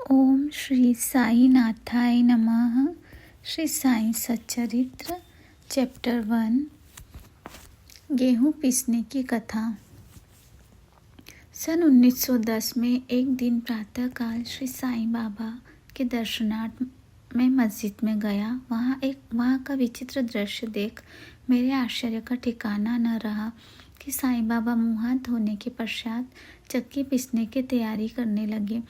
ओम श्री साई नाथाय नमः। श्री साई सच्चरित्र चैप्टर 1 गेहूं पीसने की कथा। सन 1910 में एक दिन प्रातःकाल श्री साईं बाबा के दर्शनार्थ मैं मस्जिद में गया। वहाँ का विचित्र दृश्य देख मेरे आश्चर्य का ठिकाना न रहा कि साईं बाबा मुँह हाथ धोने के पश्चात चक्की पीसने की तैयारी करने लगे।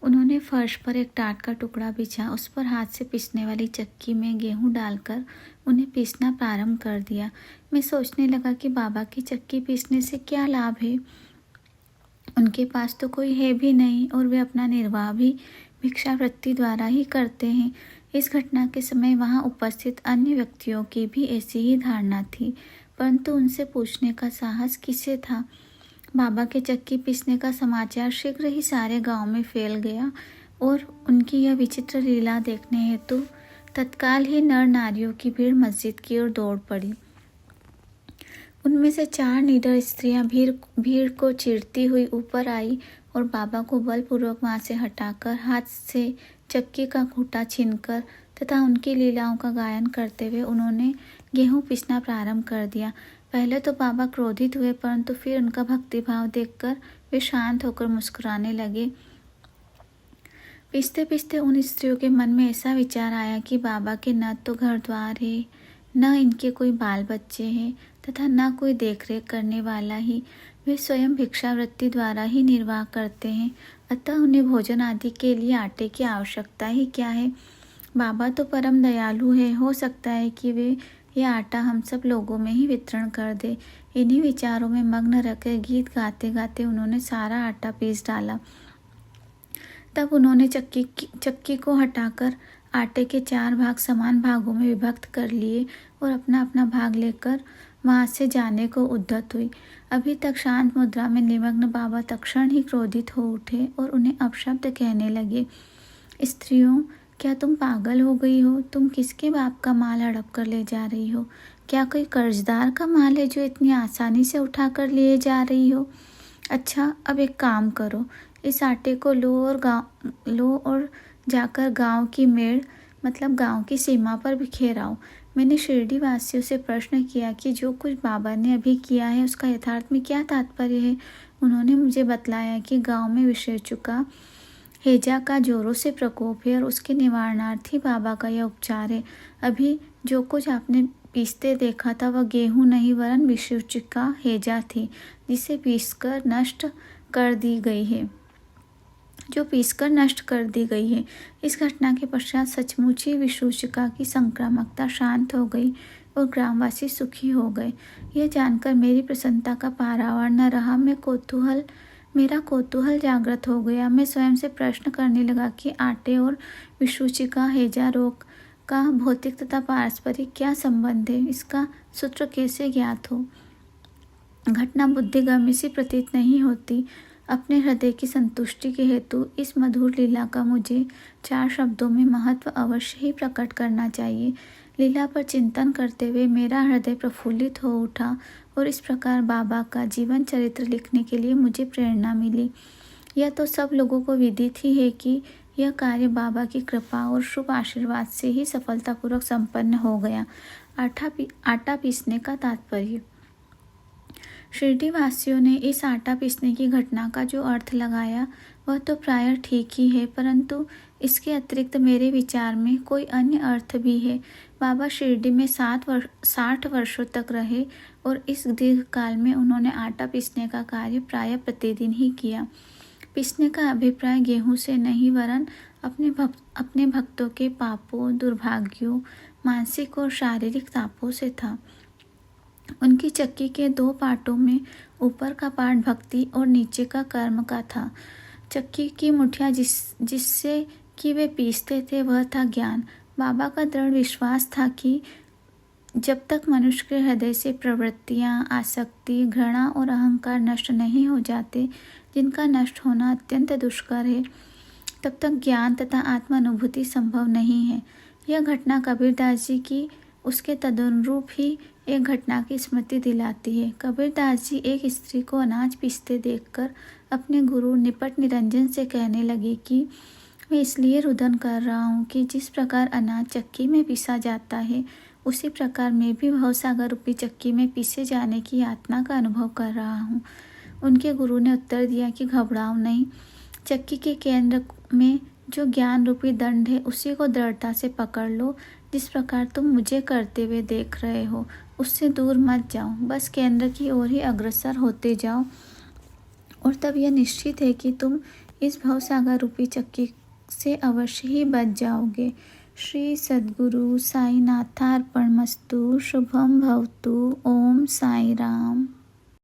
उन्होंने फर्श पर एक टाट का टुकड़ा बिछा, उस पर हाथ से पीसने वाली चक्की में गेहूं डालकर उन्हें पीसना प्रारंभ कर दिया। मैं सोचने लगा कि बाबा की चक्की पीसने से क्या लाभ है। उनके पास तो कोई है भी नहीं और वे अपना निर्वाह भी भिक्षावृत्ति द्वारा ही करते हैं। इस घटना के समय वहां उपस्थित अन्य व्यक्तियों की भी ऐसी ही धारणा थी, परंतु उनसे पूछने का साहस किसे था। बाबा के चक्की पीसने का समाचार शीघ्र ही सारे गांव में फैल गया और उनकी यह विचित्र लीला देखने हेतु तत्काल ही नर नारियों की भीड़ मस्जिद की ओर दौड़ पड़ी। उनमें से 4 निडर स्त्रियां भीड़ को चीरती हुई ऊपर आई और बाबा को बलपूर्वक वहां से हटाकर हाथ से चक्की का खूंटा छीनकर तथा उनकी लीलाओं का गायन करते हुए उन्होंने गेहूं पीसना प्रारंभ कर दिया। पहले तो बाबा क्रोधित हुए, परंतु फिर उनका भक्तिभाव देखकर वे शांत होकर मुस्कुराने लगे। पीसते पीसते उन स्त्रियों के मन में ऐसा विचार आया कि बाबा के न तो घर द्वार है, न इनके कोई बाल बच्चे हैं तथा न कोई देखरेख करने वाला ही। वे स्वयं भिक्षावृत्ति द्वारा ही निर्वाह करते हैं, अतः उन्हें भोजन आदि के लिए आटे की आवश्यकता ही क्या है। बाबा तो परम दयालु है, हो सकता है कि वे यह आटा हम सब लोगों में ही वितरण कर दे। इन्हीं विचारों में मग्न रहकर गीत गाते गाते उन्होंने सारा आटा पीस डाला। तब उन्होंने चक्की को हटाकर आटे के 4 भाग समान भागों में विभक्त कर लिए और अपना अपना भाग लेकर वहां से जाने को उद्यत हुई। अभी तक शांत मुद्रा में निमग्न बाबा तत्क्षण ही क्रोधित हो उठे और उन्हें अपशब्द कहने लगे। स्त्रियों, क्या तुम पागल हो गई हो? तुम किसके बाप का माल हड़प कर ले जा रही हो? क्या कोई कर्जदार का माल है जो इतनी आसानी से उठा कर लिए जा रही हो? अच्छा, अब एक काम करो, इस आटे को लो और जाकर गांव की मेड़ मतलब गांव की सीमा पर बिखेर आओ। मैंने शिरडी वासियों से प्रश्न किया कि जो कुछ बाबा ने अभी किया है उसका यथार्थ में क्या तात्पर्य है। उन्होंने मुझे बतलाया कि गांव में विषय चुका हैजा का जोरों से प्रकोप है और उसके निवारणार्थ ही बाबा का यह उपचार है। अभी जो कुछ आपने पीसते देखा था वह गेहूं नहीं वरन विषुचिका हैजा थी, जिसे पीसकर नष्ट कर दी गई है। इस घटना के पश्चात सचमुच ही विषुचिका की संक्रामकता शांत हो गई और ग्रामवासी सुखी हो गए। यह जानकर मेरी प्रसन्नता का पारावार न रहा। मेरा कौतूहल जागृत हो गया। मैं स्वयं से प्रश्न करने लगा कि आटे और विषुचिका हैजा रोग का भौतिक तथा पारस्परिक क्या संबंध है, इसका सूत्र कैसे ज्ञात हो। घटना बुद्धिगम्य सी प्रतीत नहीं होती। अपने हृदय की संतुष्टि के हेतु इस मधुर लीला का मुझे 4 शब्दों में महत्व अवश्य ही प्रकट करना चाहिए। लीला पर चिंतन करते हुए मेरा हृदय प्रफुल्लित हो उठा और इस प्रकार बाबा का जीवन चरित्र लिखने के लिए मुझे प्रेरणा मिली। यह तो सब लोगों को विदित ही है कि यह कार्य बाबा की कृपा और शुभ आशीर्वाद से ही सफलतापूर्वक संपन्न हो गया। आटा पीसने का तात्पर्य। शिरडी वासियों ने इस आटा पीसने की घटना का जो अर्थ लगाया वह तो प्रायः ठीक ही है, परंतु इसके अतिरिक्त मेरे विचार में कोई अन्य अर्थ भी है। बाबा शिरडी में 60 वर्षों तक रहे और इस दीर्घ काल में उन्होंने आटा पीसने का कार्य प्रायः प्रतिदिन ही किया। पीसने का अभिप्राय गेहूं से नहीं वरन अपने भक्तों के पापों, दुर्भाग्यों, मानसिक और शारीरिक तापों से था। उनकी चक्की के 2 पार्टों में ऊपर का पार्ट भक्ति और नीचे का कर्म का था। चक्की की मुठिया जिससे कि वे पीसते थे वह था ज्ञान। बाबा का दृढ़ विश्वास था कि जब तक मनुष्य के हृदय से प्रवृत्तियां, आसक्ति, घृणा और अहंकार नष्ट नहीं हो जाते, जिनका नष्ट होना अत्यंत दुष्कर है, तब तक ज्ञान तथा आत्मानुभूति संभव नहीं है। यह घटना कबीरदास जी की उसके तदनुरूप ही एक घटना की स्मृति दिलाती है। कबीरदास जी एक स्त्री को अनाज पीसते देखकर अपने गुरु निपट निरंजन से कहने लगे कि मैं इसलिए रुदन कर रहा हूँ कि जिस प्रकार अनाज चक्की में पीसा जाता है, उसी प्रकार मैं भी भवसागर रूपी चक्की में पीसे जाने की यातना का अनुभव कर रहा हूँ। उनके गुरु ने उत्तर दिया कि घबराओ नहीं, चक्की के केंद्र में जो ज्ञान रूपी दंड है उसी को दृढ़ता से पकड़ लो। जिस प्रकार तुम मुझे करते हुए देख रहे हो उससे दूर मत जाओ, बस केंद्र की ओर ही अग्रसर होते जाओ और तब यह निश्चित है कि तुम इस भवसागर रूपी चक्की से अवश्य ही बच जाओगे। श्री सद्गुरु साईनाथार्पणमस्तु। शुभम भवतु। ओम साई राम।